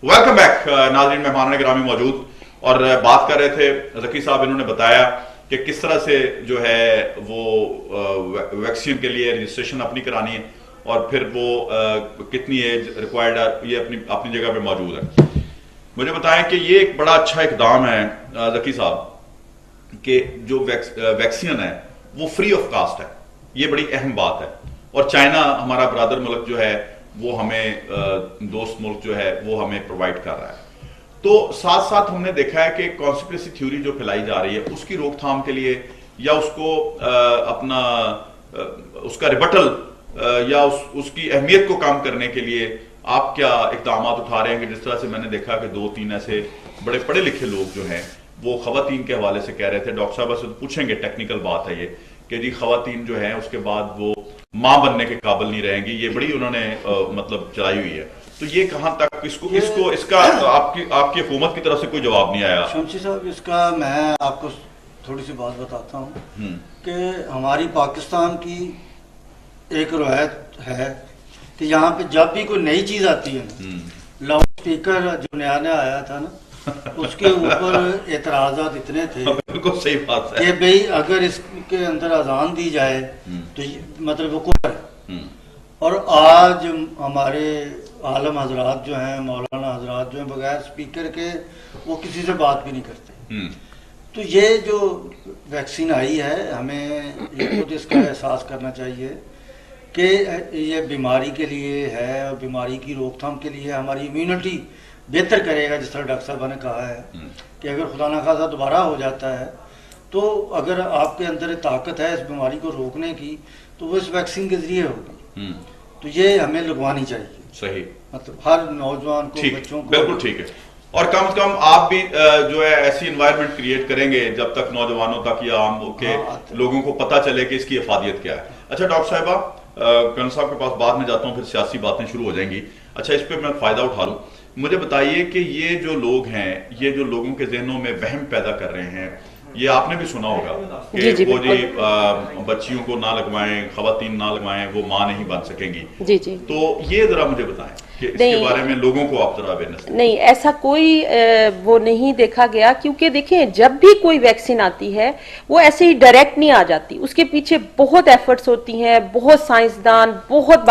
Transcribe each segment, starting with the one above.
Welcome back नाज़रीन, मेहमान गिरामी मौजूद और बात कर रहे थे। ज़की साहब इन्होंने बताया कि किस तरह से जो है वो वैक्सीन के लिए रजिस्ट्रेशन अपनी करानी है और फिर वो कितनी एज रिक्वायर्ड है, ये अपनी अपनी जगह पे मौजूद है। मुझे बताएं कि ये एक बड़ा अच्छा इकदाम है ज़की साहब कि जो वैक्सीन है वो फ्री ऑफ कास्ट है। ये बड़ी अहम बात है और चाइना हमारा ब्रदर मुल्क जो है वो हमें दोस्त मुल्क जो है वो हमें प्रोवाइड कर रहा है। तो साथ साथ हमने देखा है कि कॉन्स्पिरेसी थ्योरी जो फैलाई जा रही है उसकी रोकथाम के लिए या उसको उसका रिबटल या उसकी अहमियत को कम करने के लिए आप क्या इकदाम उठा रहे हैं? कि जिस तरह से मैंने देखा कि 2-3 ऐसे बड़े पढ़े लिखे लोग जो हैं वो खवातीन के हवाले से कह रहे थे, डॉक्टर साहब से तो पूछेंगे, टेक्निकल बात है ये, कि जी खवातीन जो है उसके बाद वो मां बनने के काबिल नहीं रहेंगी। ये बड़ी उन्होंने मतलब चलाई हुई है। तो ये कहां तक इसका आपकी हुकूमत की तरफ से कोई जवाब नहीं आया? शमशी साहब, इसका मैं आपको थोड़ी सी बात बताता हूँ कि हमारी पाकिस्तान की एक रवायत है कि यहाँ पे जब भी कोई नई चीज आती है ना, लाउड स्पीकर जो नया नया आया था ना उसके ऊपर एतराजात इतने थे। बिल्कुल सही बात है कि भाई अगर इसके अंदर अजान दी जाए तो मतलब वो कुफर है। और आज हमारे आलम हजरात जो हैं, मौलाना हजरात जो हैं, बगैर स्पीकर के वो किसी से बात भी नहीं करते। तो ये जो वैक्सीन आई है, हमें ये खुद इसका एहसास करना चाहिए कि ये बीमारी के लिए है और बीमारी की रोकथाम के लिए हमारी इम्यूनिटी बेहतर करेगा। जिस तरह डॉक्टर साहब ने कहा है कि अगर खुदा न खासा दोबारा हो जाता है तो अगर आपके अंदर ताकत है इस बीमारी को रोकने की तो वो इस वैक्सीन के जरिए होगी। तो ये हमें लगवानी चाहिए। सही, मतलब हर नौजवान को, बच्चों को। बिल्कुल ठीक है। और कम से कम आप भी जो है ऐसी इन्वायरमेंट क्रिएट करेंगे जब तक नौजवानों तक या आम के लोगों को पता चले कि इसकी अफादियत क्या है। अच्छा डॉक्टर साहिबा, कर्नल साहब के पास बाद में जाता हूँ, फिर सियासी बातें शुरू हो जाएंगी। अच्छा, इस पर मैं फायदा उठा लूँ। मुझे बताइए कि ये जो लोग हैं, ये जो लोगों के जहनों में वहम पैदा कर रहे हैं, ये आपने भी सुना होगा कि वो जी बच्चियों को ना लगवाएं, खवातीन ना लगवाएं, वो मां नहीं बन सकेंगी। जी। तो ये जरा मुझे बताएं कि इसके बारे में लोगों को आप जरा अवेयरनेस। नहीं, ऐसा कोई वो नहीं देखा गया, क्योंकि देखें जब भी कोई वैक्सीन आती है वो ऐसे ही डायरेक्ट नहीं आ जाती। उसके पीछे बहुत एफर्ट्स होती हैं, बहुत साइंसदान, बहुत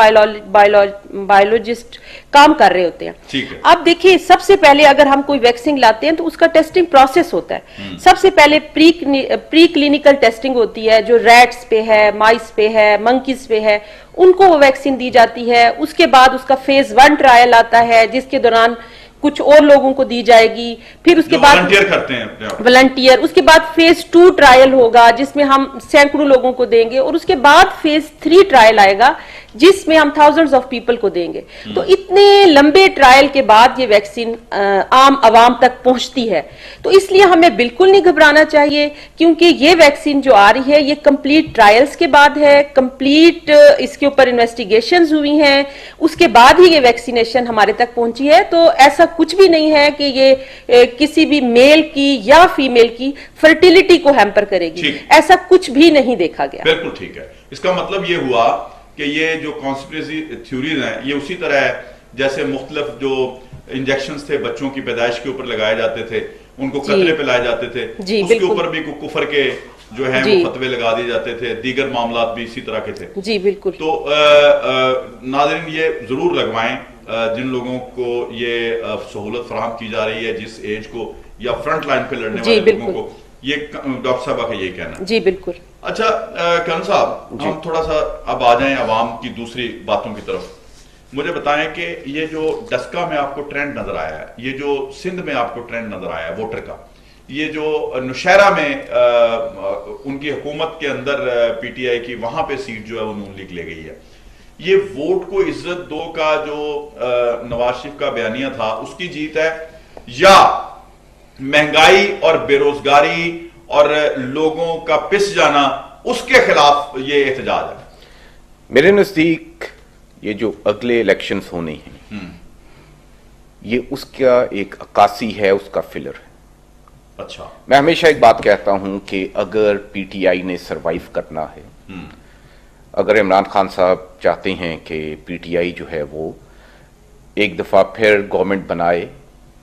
बायोलॉजिस्ट काम कर रहे होते हैं। ठीक है। अब देखिए, सबसे पहले अगर हम कोई वैक्सीन लाते हैं तो उसका टेस्टिंग प्रोसेस होता है। सबसे पहले प्री क्लिनिकल टेस्टिंग होती है जो रैट्स पे है, माइस पे है, मंकीज पे है, उनको वो वैक्सीन दी जाती है। उसके बाद उसका फेज 1 ट्रायल आता है जिसके दौरान कुछ और लोगों को दी जाएगी। फिर उसके बाद वॉलंटियर करते हैं, वॉलंटियर। उसके बाद फेज 2 ट्रायल होगा जिसमें हम सैकड़ों लोगों को देंगे और उसके बाद फेज 3 ट्रायल आएगा जिसमें हम थाउजेंड्स ऑफ पीपल को देंगे। तो इतने लंबे ट्रायल के बाद ये वैक्सीन आम आवाम तक पहुंचती है। तो इसलिए हमें बिल्कुल नहीं घबराना चाहिए, क्योंकि ये वैक्सीन जो आ रही है ये कंप्लीट ट्रायल्स के बाद है, कंप्लीट इसके ऊपर इन्वेस्टिगेशंस हुई हैं, उसके बाद ही ये वैक्सीनेशन हमारे तक पहुंची है। तो ऐसा कुछ भी नहीं है कि ये किसी भी मेल की या फीमेल की फर्टिलिटी को हैम्पर करेगी, ऐसा कुछ भी नहीं देखा गया। बिल्कुल ठीक है। इसका मतलब ये हुआ कि ये जो कॉन्स्पिरेसी थ्योरीज हैं ये उसी तरह है जैसे मुख्तलिफ जो इंजेक्शंस थे बच्चों की पैदाइश के ऊपर लगाए जाते थे, उनको कतले पे लाए जाते थे, उसके ऊपर भी कुफर के जो है वो फतवे लगा दिए जाते थे, दीगर मामला भी इसी तरह के थे। जी बिल्कुल। तो नाज़रीन ये जरूर लगवाएं जिन लोगों को ये सहूलत फराहम की जा रही है, जिस एज को या फ्रंट लाइन पे लड़ने वाले लोगों को। ये डॉक्टर साहब का यही कहना। जी बिल्कुल। अच्छा कर्नल साहब, हम थोड़ा सा अब आ जाएं अवाम की दूसरी बातों की तरफ। मुझे बताएं कि ये जो डस्का में आपको ट्रेंड नजर आया है, ये जो सिंध में आपको ट्रेंड नजर आया है वोटर का, ये जो नौशहरा में उनकी हुकूमत के अंदर पीटीआई की वहां पे सीट जो है वो नून लीग ले गई है, ये वोट को इज्जत दो का जो नवाज शरीफ का बयानिया था उसकी जीत है या महंगाई और बेरोजगारी और लोगों का पिस जाना उसके खिलाफ ये एहतजाज है? मेरे नजदीक ये जो अगले इलेक्शंस होने हैं ये उसका एक अक्कासी है, उसका फिलर है। अच्छा, मैं हमेशा एक बात कहता हूं कि अगर पीटीआई ने सरवाइव करना है, अगर इमरान खान साहब चाहते हैं कि पीटीआई जो है वो एक दफा फिर गवर्नमेंट बनाए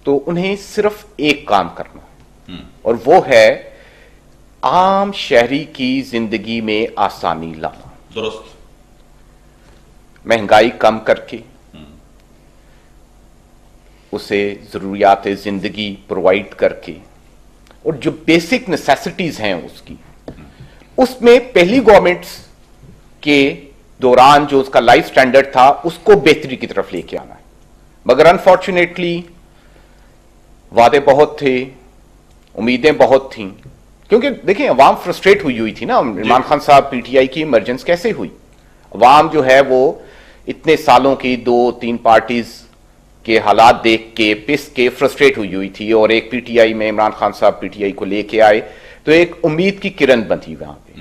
तो उन्हें सिर्फ एक काम करना, और वो है आम शहरी की जिंदगी में आसानी लाना। दुरुस्त। महंगाई कम करके उसे जरूरियात जिंदगी प्रोवाइड करके, और जो बेसिक नेसेसिटीज हैं उसकी, उसमें पहली गवर्नमेंट्स के दौरान जो उसका लाइफ स्टैंडर्ड था उसको बेहतरी की तरफ लेके आना है। मगर अनफॉर्चुनेटली वादे बहुत थे, उम्मीदें बहुत थीं, क्योंकि देखिए अवाम फ्रस्ट्रेट हुई थी ना। इमरान खान साहब पीटीआई की इमरजेंस कैसे हुई? अवाम जो है वो इतने सालों की 2-3 पार्टीज के हालात देख के पिस के फ्रस्ट्रेट हुई थी, और एक पीटीआई में इमरान खान साहब पीटीआई को लेके आए तो एक उम्मीद की किरण बंधी वहां पे।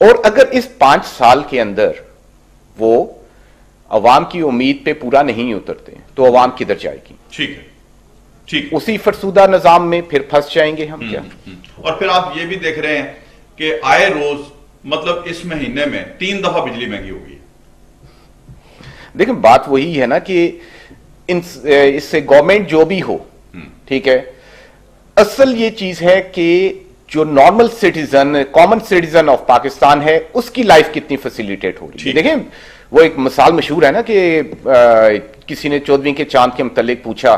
और अगर इस 5 साल के अंदर वो अवाम की उम्मीद पे पूरा नहीं उतरते तो अवाम किधर जाएगी? ठीक है, ठीक। उसी फरसूदा निजाम में फिर फंस जाएंगे हम क्या? और फिर आप ये भी देख रहे हैं कि आए रोज, मतलब इस महीने में 3 दफा बिजली महंगी हो गई। देखिए बात वही है ना कि इससे गवर्नमेंट जो भी हो, ठीक है, असल ये चीज है कि जो normal citizen, common citizen of Pakistan है, उसकी लाइफ कितनी फैसिलिटेट हो रही है। देखिए वो एक मिसाल मशहूर है ना कि किसी ने 14वीं के चांद के मुतल्लिक पूछा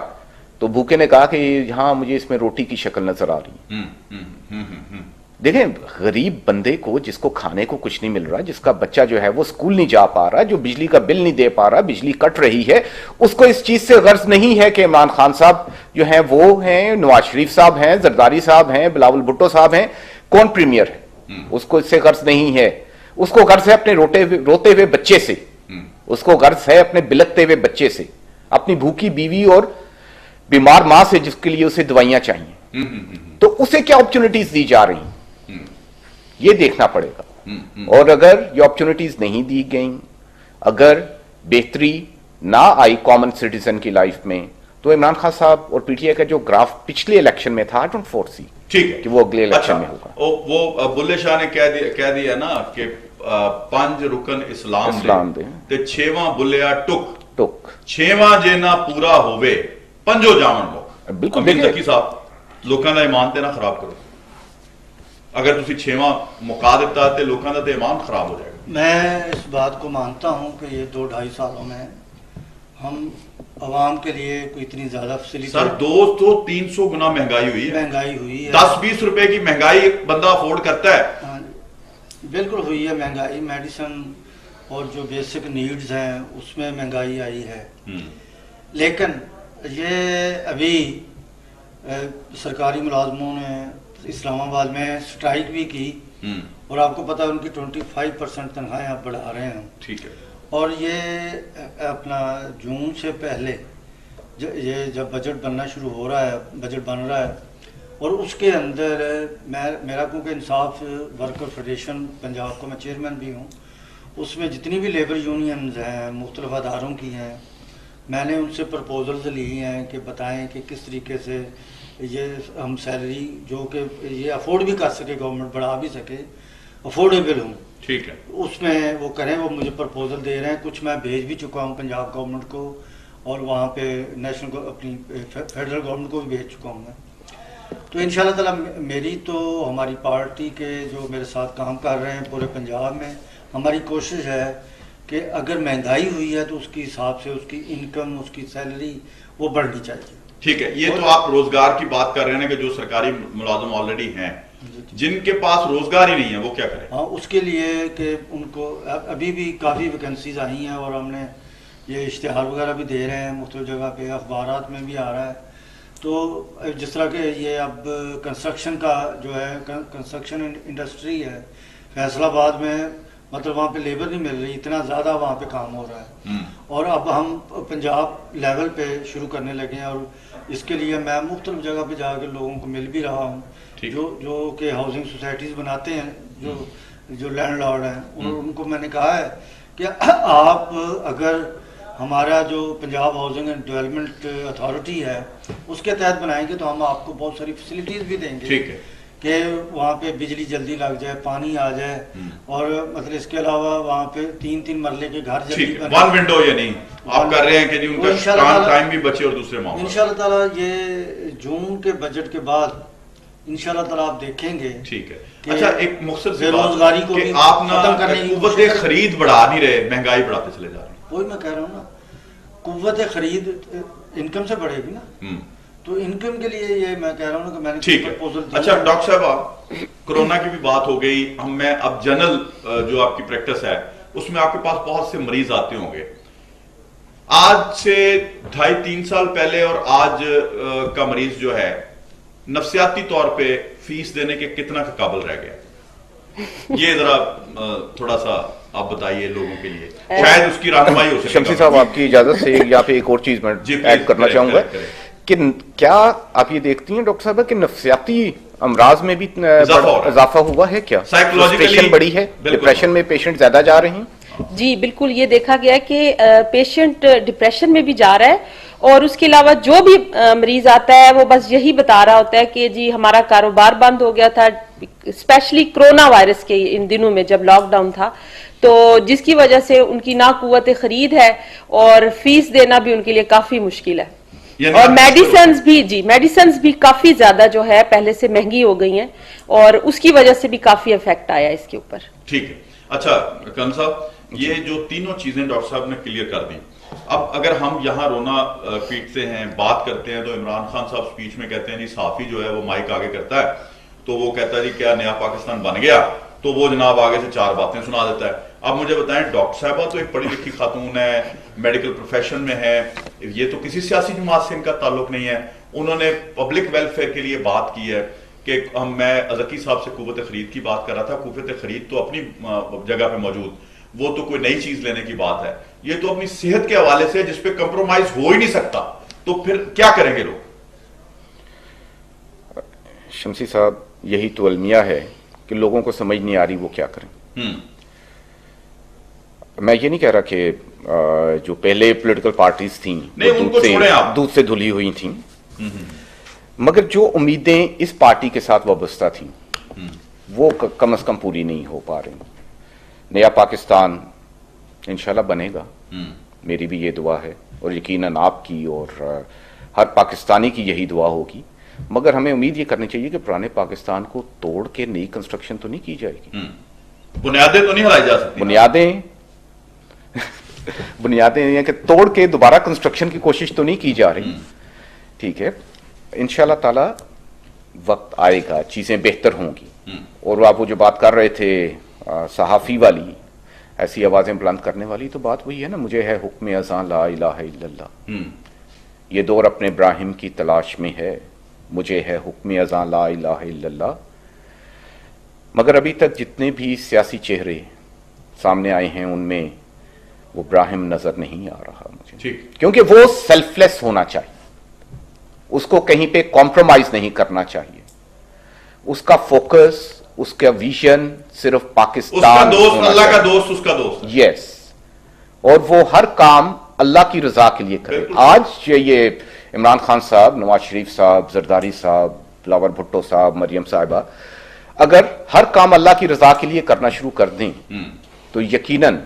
तो भूखे ने कहा कि हाँ मुझे इसमें रोटी की शक्ल नजर आ रही है। देखें गरीब बंदे को, जिसको खाने को कुछ नहीं मिल रहा, जिसका बच्चा जो है वो स्कूल नहीं जा पा रहा, जो बिजली का बिल नहीं दे पा रहा, बिजली कट रही है, उसको इस चीज से गर्ज नहीं है कि इमरान खान साहब जो हैं वो हैं, नवाज शरीफ साहब हैं, जरदारी साहब हैं, बिलावल भुट्टो साहब हैं, कौन प्रीमियर है। उसको इससे गर्ज नहीं है। उसको गर्ज है अपने रोते हुए बच्चे से, उसको गर्ज है अपने बिलकते हुए बच्चे से, अपनी भूखी बीवी और बीमार मां से जिसके लिए उसे दवाइयां चाहिए। तो उसे क्या अपॉर्चुनिटीज दी जा रही, ये देखना पड़ेगा। और अगर ये अपॉर्चुनिटीज नहीं दी गई, अगर बेहतरी ना आई कॉमन सिटीजन की लाइफ में, तो इमरान खान साहब और पीटीआई का जो ग्राफ पिछले इलेक्शन में था, आई डोंट फोरसी ठीक है कि वो अगले इलेक्शन में होगा। वो बुल्ले शाह ने कह दिया ना कि 5 रुकन इस्लाम दे ते 6वां बुलिया टुक 6वां जे ना पूरा होवे पंजो जावन लोग। बिल्कुल जकी साहब लोगों का ईमान ते ना खराब करो। अगर तुसी 6वां मुका दिता तो लोगों का तो ईमान खराब हो जाएगा। मैं इस बात को मानता हूं कि ये 2-2.5 सालों में हम अवाम के लिए कोई इतनी ज्यादा फैसिलिटी, सर 200-300 गुना महंगाई हुई है। 10-20 रुपए की महंगाई बंदा अफोर्ड करता है। बिल्कुल हुई है महंगाई। मेडिसिन और जो बेसिक नीड्स हैं उसमें महंगाई आई है। लेकिन ये अभी सरकारी मुलाजमों ने इस्लामाबाद में स्ट्राइक भी की, और आपको पता है उनकी 25% तनख्वाहें आप बढ़ा रहे हैं। ठीक है। और ये अपना जून से पहले ये जब बजट बनना शुरू हो रहा है, बजट बन रहा है, और उसके अंदर मेरा क्योंकि इंसाफ वर्कर फेडरेशन पंजाब को मैं चेयरमैन भी हूँ, उसमें जितनी भी लेबर यूनियंस हैं मुख्तलिफ अदारों की हैं, मैंने उनसे प्रपोजल्स ली हैं कि बताएं कि किस तरीके से ये हम सैलरी जो कि ये अफोर्ड भी कर सके, गवर्नमेंट बढ़ा भी सके, अफोर्डेबल हूँ। ठीक है। उसमें वो करें, वो मुझे प्रपोजल दे रहे हैं। कुछ मैं भेज भी चुका हूँ पंजाब गवर्नमेंट को, और वहाँ पे नेशनल अपनी फेडरल गवर्नमेंट को भी भेज चुका हूँ मैं। तो इंशाल्लाह ताला मेरी तो हमारी पार्टी के जो मेरे साथ काम कर रहे हैं पूरे पंजाब में, हमारी कोशिश है कि अगर महंगाई हुई है तो उसके हिसाब से उसकी इनकम, उसकी सैलरी वो बढ़नी चाहिए। ठीक है। ये तो आप रोजगार की बात कर रहे हैं कि जो सरकारी मुलाजिम ऑलरेडी हैं, जिनके पास रोजगार ही नहीं है वो क्या करें? हाँ, उसके लिए कि उनको अभी भी काफ़ी वैकेंसीज आई हैं, और हमने ये इश्तिहार वगैरह भी दे रहे हैं मुख्तलिफ जगह पे, अखबारात में भी आ रहा है। तो जिस तरह के ये अब कंस्ट्रक्शन का जो है, कंस्ट्रक्शन इंडस्ट्री है फैसलाबाद में, मतलब वहाँ पे लेबर नहीं मिल रही, इतना ज़्यादा वहाँ पे काम हो रहा है। और अब हम पंजाब लेवल पे शुरू करने लगे हैं, और इसके लिए मैं मुख्तलिफ जगह पे जाकर लोगों को मिल भी रहा हूँ जो कि हाउसिंग सोसाइटीज़ बनाते हैं, जो लैंडलॉर्ड हैं, उनको मैंने कहा है कि आप अगर हमारा जो Punjab housing and development authority है उसके तहत बनाएंगे तो हम आपको बहुत सारी फैसिलिटीज़ भी देंगे। ठीक है। कि वहाँ पे बिजली जल्दी लग जाए, पानी आ जाए, और मतलब इसके अलावा वहाँ पे 3-3 मरले के घर जल्दी ठीक है, वन विंडो ये नहीं आप कर रहे हैं कि जी उनका टाइम भी बचे और दूसरे मामले इंशाल्लाह ताला ये जून के बजट के बाद इंशाल्लाह ताला आप देखेंगे। ठीक है। अच्छा, एक मुख्तसर सी बात बेरोजगारी को कि आप ना खत्म करने की कुव्वत कोशिश खरीद बढ़ा नहीं रहे, महंगाई बढ़ाते चले जा रहे हैं। वही मैं कह रहा हूँ ना, कुव्वत खरीद इनकम से बढ़ेगी ना, तो इनकम के लिए ये मैं कह रहा हूँ कि मैंने ठीक है। अच्छा डॉक्टर साहब, कोरोना की भी बात हो गई, मैं अब जनरल जो आपकी प्रैक्टिस है उसमें आपके पास बहुत से मरीज आते होंगे। आज से 2.5-3 साल पहले और आज का मरीज जो है नफ्सियाती तौर पे फीस देने के कितना का काबिल रह गया, ये जरा थोड़ा सा आप बताइए लोगों के लिए, शायद उसकी रहनुमाई हो सके। शमसी साहब आपकी इजाजत से यहाँ पे एक और चीज मैं ऐड करना चाहूंगा कि क्या आप ये देखती हैं डॉक्टर साहब कि नफ्सियाती अमराज में भी इजाफा हुआ है, क्या साइकोलॉजिकल बढ़ी है, डिप्रेशन में पेशेंट ज्यादा जा रहे हैं? जी बिल्कुल, ये देखा गया है कि पेशेंट डिप्रेशन में भी जा रहा है, और उसके अलावा जो भी मरीज आता है वो बस यही बता रहा होता है कि जी हमारा कारोबार बंद हो गया था, स्पेशली कोरोना वायरस के इन दिनों में जब लॉकडाउन था, तो जिसकी वजह से उनकी ना कुव्वत खरीद है और फीस देना भी उनके लिए काफी मुश्किल है, और मेडिसिन भी काफी ज्यादा जो है पहले से महंगी हो गई हैं, और उसकी वजह से भी काफी इफेक्ट आया इसके ऊपर। ठीक है। अच्छा कम साहब, ये जो तीनों चीजें डॉक्टर साहब ने क्लियर कर दी, अब अगर हम यहाँ रोना पीटते हैं, बात करते हैं, तो इमरान खान साहब स्पीच में कहते हैं जी साफी जो है वो माइक आगे करता है, तो वो कहता है जी क्या नया पाकिस्तान बन गया, तो वो जनाब आगे से 4 बातें सुना देता है। अब मुझे बताएं, डॉक्टर साहबा तो एक पढ़ी लिखी खातून है, मेडिकल प्रोफेशन में है, ये तो किसी सियासी जमात से इनका ताल्लुक नहीं है, उन्होंने पब्लिक वेलफेयर के लिए बात की है कि मैं जकी साहब से कुव्वत खरीद की बात कर रहा था, कुव्वत खरीद तो अपनी जगह पे मौजूद, वो तो कोई नई चीज लेने की बात है, ये तो अपनी सेहत के हवाले से जिसपे कंप्रोमाइज हो ही नहीं सकता, तो फिर क्या करेंगे लोग? शमसी साहब, यही तो अलमिया है कि लोगों को समझ नहीं आ रही वो क्या करें। मैं ये नहीं कह रहा कि जो पहले पॉलिटिकल पार्टीज थी दूध से धुली हुई थी, मगर जो उम्मीदें इस पार्टी के साथ वाबस्ता थी वो कम से कम पूरी नहीं हो पा रही। नया पाकिस्तान इंशाल्लाह बनेगा, मेरी भी ये दुआ है, और यकीनन आपकी और हर पाकिस्तानी की यही दुआ होगी, मगर हमें उम्मीद ये करनी चाहिए कि पुराने पाकिस्तान को तोड़ के नई कंस्ट्रक्शन तो नहीं की जाएगी, बुनियादें तो नहीं हिलाई जा सकती, बुनियादें कि तोड़ के दोबारा कंस्ट्रक्शन की कोशिश तो नहीं की जा रही। ठीक है, इंशाल्लाह ताला वक्त आएगा, चीजें बेहतर होंगी। और आप वो जो बात कर रहे थे सहाफी वाली, ऐसी आवाजें बुलंद करने वाली, तो बात वही है ना, मुझे है हुक्म अज़ान ला इलाहा इल्लल्लाह, ये दौर अपने इब्राहिम की तलाश में है, मुझे है हुक्म अज़ान ला इलाहा इल्लल्लाह। मगर अभी तक जितने भी सियासी चेहरे सामने आए हैं उनमें वो इब्राहिम नजर नहीं आ रहा मुझे, क्योंकि वो सेल्फलेस होना चाहिए, उसको कहीं पे कॉम्प्रोमाइज नहीं करना चाहिए, उसका फोकस, उसका विजन सिर्फ पाकिस्तान, उसका दोस्त अल्लाह का दोस्त, उसका दोस्त, यस, और वो हर काम अल्लाह की रजा के लिए करे। आज ये इमरान खान साहब, नवाज शरीफ साहब, जरदारी साहब, बिलावल भुट्टो साहब, मरियम साहिबा अगर हर काम अल्लाह की रजा के लिए करना शुरू कर दें तो यकीनन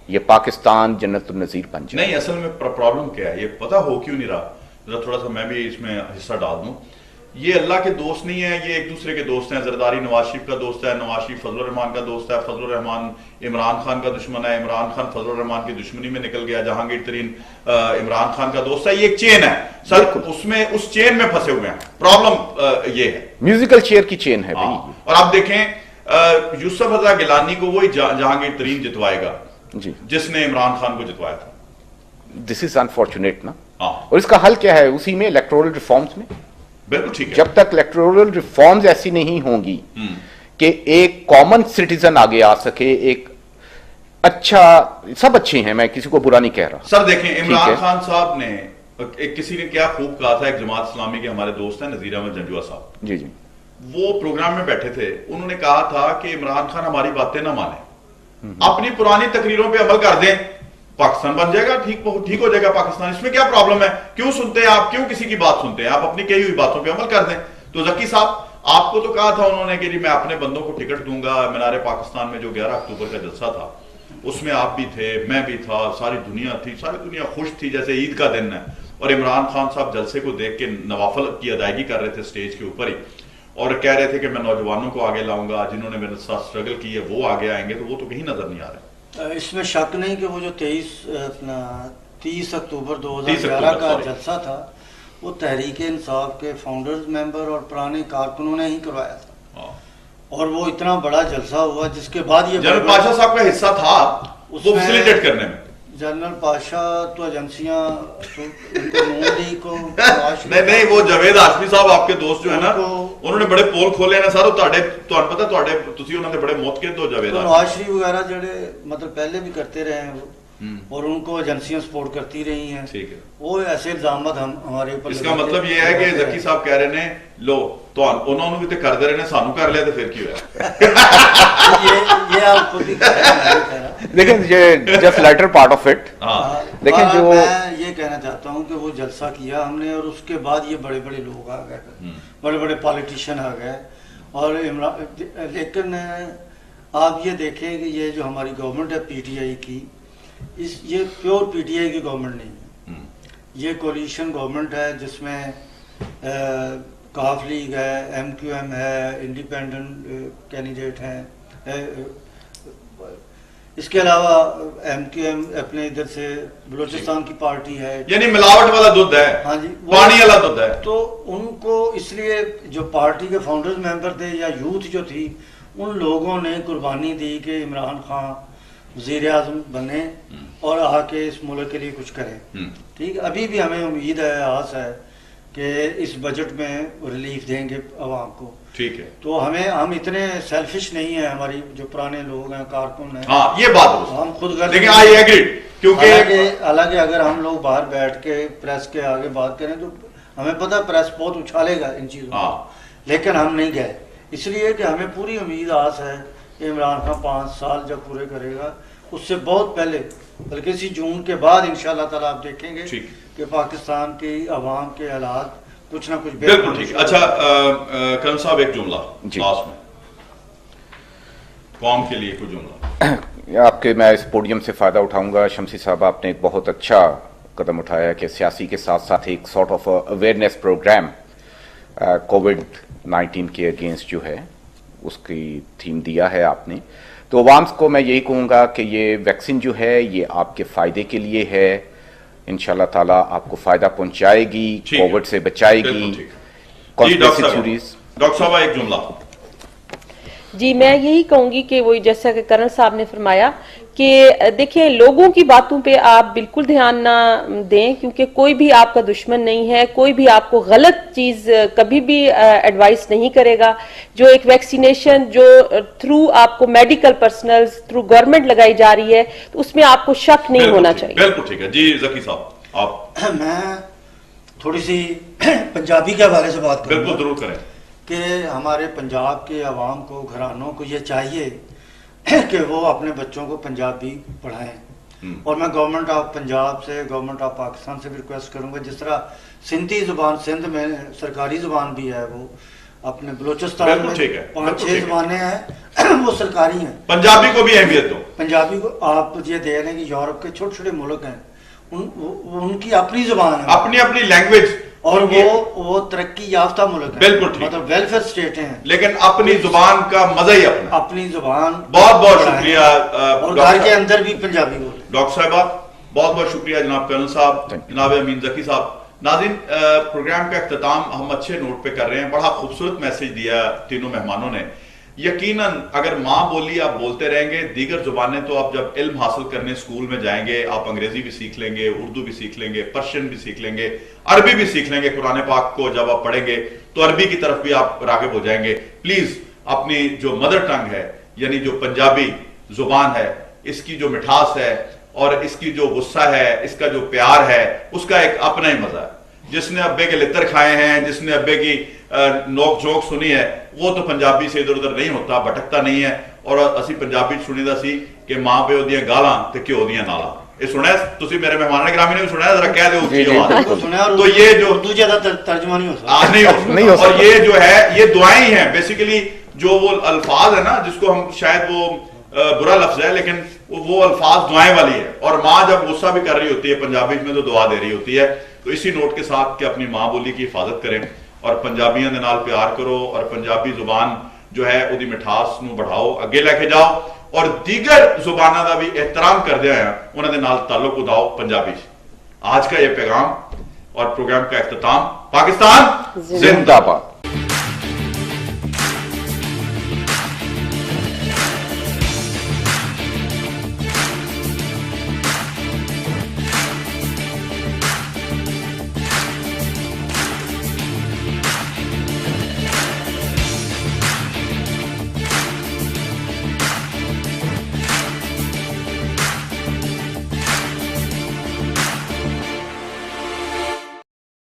ये पाकिस्तान जन्नतुन नज़ीर बन जाए। नहीं, असल में प्रॉब्लम क्या है ये पता हो क्यों नहीं रहा, जरा थोड़ा सा मैं भी इसमें हिस्सा डाल दूं। ये अल्लाह के दोस्त नहीं है, ये एक दूसरे के दोस्त हैं। जरदारी नवाज शरीफ का दोस्त है, नवाज शरीफ फजल रहमान का दोस्त है, फजल रहमान इमरान खान का दुश्मन है, इमरान खान फजल रहमान की दुश्मनी में निकल गया, जहांगीर तरीन इमरान खान का दोस्त है। ये एक चेन है सर, उसमें उस चेन में फंसे हुए हैं। प्रॉब्लम ये है, म्यूजिकल चेयर की चेन है भाई। और आप देखें यूसुफ रजा गिलानी को वही जहांगीर तरीन जितवाएगा जी, जिसने इमरान खान को जितवाया था। दिस इज अनफॉर्चुनेट ना। और इसका हल क्या है? उसी में इलेक्टोरल रिफॉर्म्स में। बिल्कुल ठीक है। जब तक इलेक्टोरल रिफॉर्म्स ऐसी नहीं होंगी कि एक कॉमन सिटीजन आगे आ सके, एक अच्छा, सब अच्छे हैं, मैं किसी को बुरा नहीं कह रहा सर। देखें इमरान खान साहब ने एक किसी ने क्या खूब कहा था, एक जमात इस्लामी के हमारे दोस्त हैं नजीर अहमद जंजुआ साहब, जी जी, वो प्रोग्राम में बैठे थे, उन्होंने कहा था कि इमरान खान हमारी बातें ना माने, अपनी पुरानी तकरीरों पे अमल कर दें, पाकिस्तान बन जाएगा, ठीक हो जाएगा पाकिस्तान। इसमें क्या प्रॉब्लम है? क्यों सुनते हैं आप, क्यों किसी की बात सुनते हैं? आप अपनी कही हुई बातों पे अमल कर दें। तो जकी साहब आपको तो कहा था उन्होंने कि जी मैं अपने बंदों को टिकट दूंगा, मीनार पाकिस्तान में जो 11 अक्टूबर का जलसा था उसमें आप भी थे, मैं भी था, सारी दुनिया थी, सारी दुनिया खुश थी जैसे ईद का दिन है। और इमरान खान साहब जलसे को देख के नवाफल की अदायगी कर रहे थे स्टेज के ऊपर ही, और कह रहे थे कि मैं नौजवानों को आगे लाऊंगा, जिन्होंने मेरे साथ स्ट्रगल की है वो आगे आएंगे, तो वो तो कहीं नजर नहीं आ रहे। इसमें शक नहीं कि वो जो 30 अक्टूबर 2011 का जलसा था वो तहरीक इंसाफ के फाउंडर्स मेंबर और पुराने कारकुनों ने ही करवाया था, और वो इतना बड़ा जलसा हुआ जिसके बाद ये जनरल पाशा साहब का हिस्सा था वो फैसिलिटेट करने में। जनरल पाशा तो एजेंसियां को नहीं वो जावेद हाशमी साहब आपके दोस्त जो है ना, उन्होंने बड़े पोल खोले ना सर, ਤੁਹਾਨੂੰ ਪਤਾ ਤੁਹਾਡੇ ਤੁਸੀਂ ਉਹਨਾਂ ਦੇ बड़े मुतकिद हो जावेद नवाज शरीफ वगैरह जड़े मतलब पहले भी करते रहे हैं वो, और उनको एजेंसियां सपोर्ट करती रही हैं। ठीक है, वो ऐसे इल्जाम हम हमारे ऊपर, इसका मतलब ये है कि जकी साहब कह रहे ने लो तो उन्होंने भी तो करते रहे ने, सानू कर लिया तो फिर की ये आप खुद ही लेकिन ये just lighter part of it. लेकिन जो मैं ये कहना चाहता हूँ कि वो जलसा किया हमने और उसके बाद ये बड़े बड़े लोग आ गए, बड़े बड़े पॉलिटिशियन आ गए, और लेकिन आप ये देखें कि ये जो हमारी गवर्नमेंट है पीटीआई की, ये प्योर पीटीआई की गवर्नमेंट नहीं है, ये कोलिशन गवर्नमेंट है जिसमें काफ लीग है, एमक्यूएम है, इंडिपेंडेंट कैंडिडेट हैं, इसके अलावा एमक्यूएम अपने इधर से बलूचिस्तान की पार्टी है, यानी मिलावट वाला दूध है। हाँ जी, पानी वाला दूध है। तो उनको इसलिए जो पार्टी के फाउंडर्स मेंबर थे या यूथ जो थी, उन लोगों ने कुर्बानी दी कि इमरान खान वज़ीर आज़म बने और आके इस मुल्क के लिए कुछ करें। ठीक, अभी भी हमें उम्मीद है, आस है कि इस बजट में रिलीफ देंगे आवाम को। ठीक है, तो हम इतने सेल्फिश नहीं है, हमारी जो पुराने लोग हैं, कारकुन हैं, हाँ ये बात हम खुद कर, लेकिन आई एग्री, क्योंकि हालांकि अगर हम लोग बाहर बैठ के प्रेस के आगे बात करें तो हमें पता प्रेस बहुत उछालेगा इन चीज़ों, लेकिन हम नहीं गए, इसलिए कि हमें पूरी उम्मीद आस है कि इमरान खान 5 साल जब पूरे करेगा, उससे बहुत पहले, बल्कि इसी जून के बाद इंशाल्लाह ताला आप देखेंगे कि पाकिस्तान की आवाम के हालात कुछ ना कुछ बिल्कुल ठीक। अच्छा कर्नल साहब, एक जुमला लास्ट में कौम के लिए कुछ जुमला आपके, मैं इस पोडियम से फायदा उठाऊंगा। शमसी साहब, आपने एक बहुत अच्छा कदम उठाया कि सियासी के साथ साथ एक सॉर्ट ऑफ अवेयरनेस प्रोग्राम कोविड-19 के अगेंस्ट जो है उसकी थीम दिया है आपने। तो अवाम को मैं यही कहूँगा कि ये वैक्सीन जो है ये आपके फ़ायदे के लिए है, इंशाल्लाह ताला आपको फ़ायदा पहुँचाएगी, कोविड से बचाएगी। डॉक्टर साहब एक जुमला। जी, मैं यही कहूंगी कि वही जैसा कि कर्नल साहब ने फरमाया कि देखिए लोगों की बातों पे आप बिल्कुल ध्यान ना दें, क्योंकि कोई भी आपका दुश्मन नहीं है, कोई भी आपको गलत चीज कभी भी एडवाइस नहीं करेगा। जो एक वैक्सीनेशन जो थ्रू आपको मेडिकल पर्सनल थ्रू गवर्नमेंट लगाई जा रही है, तो उसमें आपको शक नहीं होना चाहिए। बिल्कुल ठीक है जी। जकी साहब आप। मैं थोड़ी सी पंजाबी के हवाले से बात करूंगा। बिल्कुल जरूर करें। कि हमारे पंजाब के अवाम को, घरानों को ये चाहिए कि वो अपने बच्चों को पंजाबी पढ़ाएं, और मैं गवर्नमेंट ऑफ पंजाब से, गवर्नमेंट ऑफ पाकिस्तान से भी रिक्वेस्ट करूंगा, जिस तरह सिंधी जुबान सिंध में सरकारी जुबान भी है, वो अपने बलूचिस्तान में 5-6 जुबानें हैं वो सरकारी हैं, पंजाबी को भी अहमियत दो। पंजाबी को आप ये दे रहे हैं कि यूरोप के छोटे छोटे मुल्क हैं, उनकी अपनी जुबान है, अपनी अपनी लैंग्वेज, और वो तरक्की याफ्ता मुल्क है, बिल्कुल ठीक, मतलब वेलफेयर स्टेट हैं, लेकिन अपनी जुबान का मजा ही अपना, अपनी जुबान। बहुत बहुत शुक्रिया। और घर के अंदर भी पंजाबी बोले। डॉक्टर साहबा बहुत बहुत शुक्रिया। जनाब कर्नल साहब, जनाब अमीन जकी साहब। नाज़रीन, प्रोग्राम का इख्तिताम हम अच्छे नोट पे कर रहे हैं। बड़ा खूबसूरत मैसेज दिया तीनों मेहमानों ने। यकीनन अगर माँ बोली आप बोलते रहेंगे, दीगर जुबानें तो आप जब इल्म हासिल करने स्कूल में जाएंगे, आप अंग्रेजी भी सीख लेंगे, उर्दू भी सीख लेंगे, पर्शियन भी सीख लेंगे, अरबी भी सीख लेंगे। कुरान पाक को जब आप पढ़ेंगे तो अरबी की तरफ भी आप राग़िब हो जाएंगे। प्लीज अपनी जो मदर टंग है, यानी जो पंजाबी जुबान है, इसकी जो मिठास है और इसकी जो गुस्सा है, इसका जो प्यार है, उसका एक अपना ही मजा है। जिसने अब्बे के लितर खाए हैं, जिसने अब्बे की नोक झोंक सुनी है, वो तो पंजाबी से इधर उधर नहीं होता, भटकता नहीं है। और असी पंजाबी सुनी दा सी कि मां प्यो दियां गालां ते घ्यो दियां नालां। ये सुना है तुसी मेरे मेहमान ने गिरामी ने भी सुना है, जरा कह दो जी, उसकी जी, आवाज। आपको सुना है और तो ये जो उर्दू ज्यादा तर्जुमा नहीं हो सकता। नहीं हो नहीं हो सकता। और सकता। ये जो है ये दुआएं ही हैं बेसिकली, जो वो अल्फाज है ना जिसको हम शायद वो बुरा लफ्ज है लेकिन वो अल्फाज दुआएं वाली है। और माँ जब गुस्सा भी कर रही होती है पंजाबी में तो दुआ दे रही होती है। तो इसी नोट के साथ कि अपनी माँ बोली की हिफाजत करें और पंजाबियों के नाल प्यार करो और पंजाबी जुबान जो है उदी मिठास नू बढ़ाओ, अगे लेके जाओ और दीगर जुबाना का भी एहतराम करदे हैं उन्होंने नाल ताल्लुक उदाओ पंजाबी। आज का ये पैगाम और प्रोग्राम का इख्तिताम, पाकिस्तान जिंदाबाद।